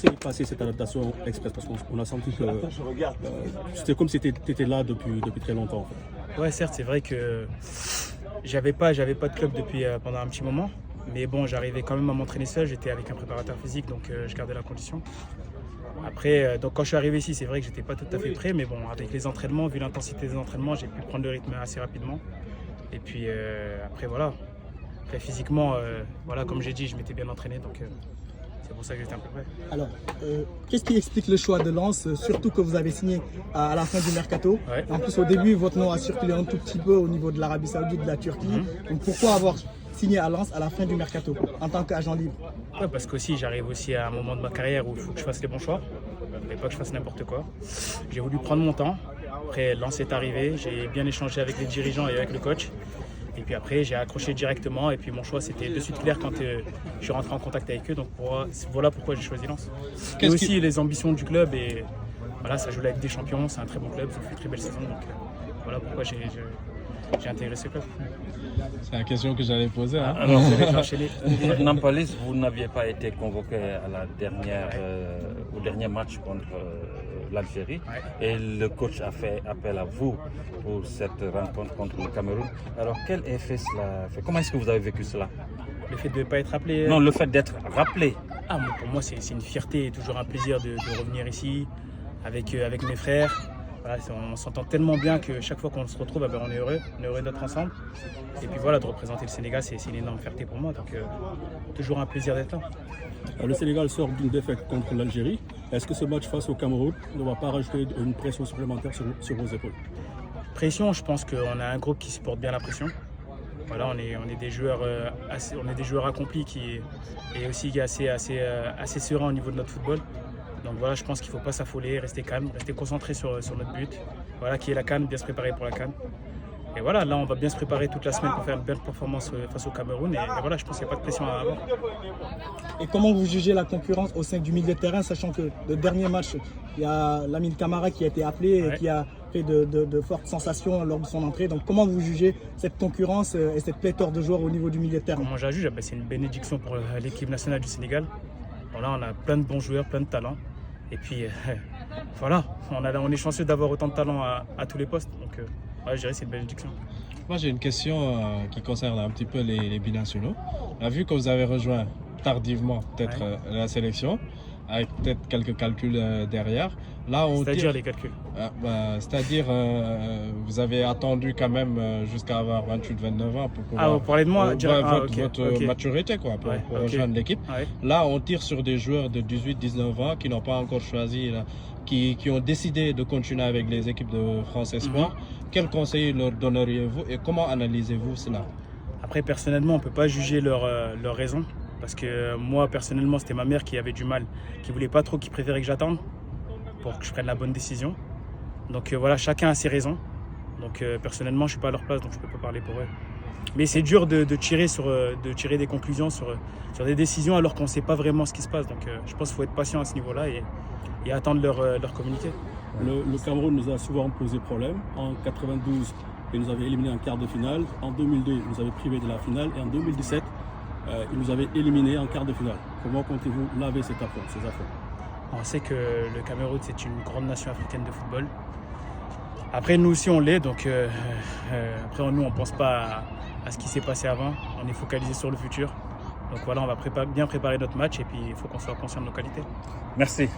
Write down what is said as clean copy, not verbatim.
C'est passé cette adaptation express parce qu'on a senti que c'était comme si tu étais là depuis très longtemps. En fait. Ouais, certes, c'est vrai que j'avais pas de club depuis pendant un petit moment. Mais bon, j'arrivais quand même à m'entraîner seul. J'étais avec un préparateur physique, donc je gardais la condition. Après, donc quand je suis arrivé ici, c'est vrai que j'étais pas tout à fait prêt. Mais bon, avec les entraînements, vu l'intensité des entraînements, j'ai pu prendre le rythme assez rapidement. Et puis après, voilà. Après, physiquement, voilà, comme j'ai dit, je m'étais bien entraîné. Donc c'est pour ça que j'étais un peu prêt. Alors, qu'est-ce qui explique le choix de Lens, surtout que vous avez signé à la fin du mercato? Ouais. En plus, au début, votre nom a circulé un tout petit peu au niveau de l'Arabie Saoudite, de la Turquie. Donc, pourquoi avoir signé à Lens à la fin du mercato en tant qu'agent libre? Ouais, parce qu'aussi, j'arrive aussi à un moment de ma carrière où il faut que je fasse les bons choix. Il ne fallait pas que je fasse n'importe quoi. J'ai voulu prendre mon temps. Après, Lens est arrivé. J'ai bien échangé avec les dirigeants et avec le coach. Et puis après, j'ai accroché directement. Et puis mon choix, c'était de suite clair quand je suis rentré en contact avec eux. Donc voilà pourquoi j'ai choisi Lens. Et aussi les ambitions du club. Et voilà, ça joue la Ligue des Champions. C'est un très bon club. Ça fait une très belle saison. Donc voilà pourquoi j'ai intégré ce club. C'est la question que j'allais poser. Hein. Alors, j'ai enchaîné. Nampalys, vous n'aviez pas été convoqué à au dernier match contre l'Algérie. Ouais. Et le coach a fait appel à vous pour cette rencontre contre le Cameroun. Alors quel effet cela fait? Comment est-ce que vous avez vécu cela? Le fait de ne pas être appelé? Non, le fait d'être rappelé. Pour moi, c'est une fierté et toujours un plaisir de revenir ici avec mes frères. Voilà, on s'entend tellement bien que chaque fois qu'on se retrouve, on est heureux d'être ensemble. Et puis voilà, de représenter le Sénégal, c'est une énorme fierté pour moi. Donc toujours un plaisir d'être là. Le Sénégal sort d'une défaite contre l'Algérie. Est-ce que ce match face au Cameroun ne va pas rajouter une pression supplémentaire sur vos épaules? Pression, je pense qu'on a un groupe qui supporte bien la pression. Voilà, on est des joueurs accomplis et aussi assez sereins au niveau de notre football. Donc voilà, je pense qu'il ne faut pas s'affoler, rester calme, rester concentré sur notre but. Voilà, qui est la CAN, bien se préparer pour la CAN. Et voilà, là on va bien se préparer toute la semaine pour faire une belle performance face au Cameroun. Et voilà, je pense qu'il n'y a pas de pression à avoir. Et comment vous jugez la concurrence au sein du milieu de terrain, sachant que le dernier match, il y a Lamine Camara qui a été appelé et qui a fait de fortes sensations lors de son entrée. Donc comment vous jugez cette concurrence et cette pléthore de joueurs au niveau du milieu de terrain? Comment je la juge? C'est une bénédiction pour l'équipe nationale du Sénégal. Bon, là on a plein de bons joueurs, plein de talents. Et puis voilà, on est chanceux d'avoir autant de talent à tous les postes. Donc je dirais que c'est une bénédiction. Moi j'ai une question qui concerne un petit peu les binationaux. Vu que vous avez rejoint tardivement peut-être la sélection, avec peut-être quelques calculs derrière. C'est-à-dire les calculs c'est-à-dire vous avez attendu quand même jusqu'à avoir 28-29 ans pour pouvoir... vous parlez de moi votre maturité quoi, pour rejoindre l'équipe. Ouais. Là, on tire sur des joueurs de 18-19 ans qui n'ont pas encore choisi, là, qui ont décidé de continuer avec les équipes de France Espoir. Quel conseil leur donneriez-vous et comment analysez-vous cela? Après, personnellement, on ne peut pas juger leurs raisons. Parce que moi, personnellement, c'était ma mère qui avait du mal, qui ne voulait pas trop, qui préférait que j'attende pour que je prenne la bonne décision. Donc voilà, chacun a ses raisons. Donc personnellement, je ne suis pas à leur place, donc je ne peux pas parler pour eux. Mais c'est dur de tirer des conclusions sur des décisions alors qu'on ne sait pas vraiment ce qui se passe. Donc je pense qu'il faut être patient à ce niveau-là et attendre leur communiqué. Le Cameroun nous a souvent posé problème. En 92, il nous avait éliminé en quart de finale. En 2002, il nous avait privé de la finale. Et en 2017, il nous avait éliminés en quart de finale. Comment comptez-vous laver ces affaires? On sait que le Cameroun, c'est une grande nation africaine de football. Après, nous aussi, on l'est. Donc, après, nous, on ne pense pas à ce qui s'est passé avant. On est focalisé sur le futur. Donc voilà, on va bien préparer notre match et puis il faut qu'on soit conscient de nos qualités. Merci.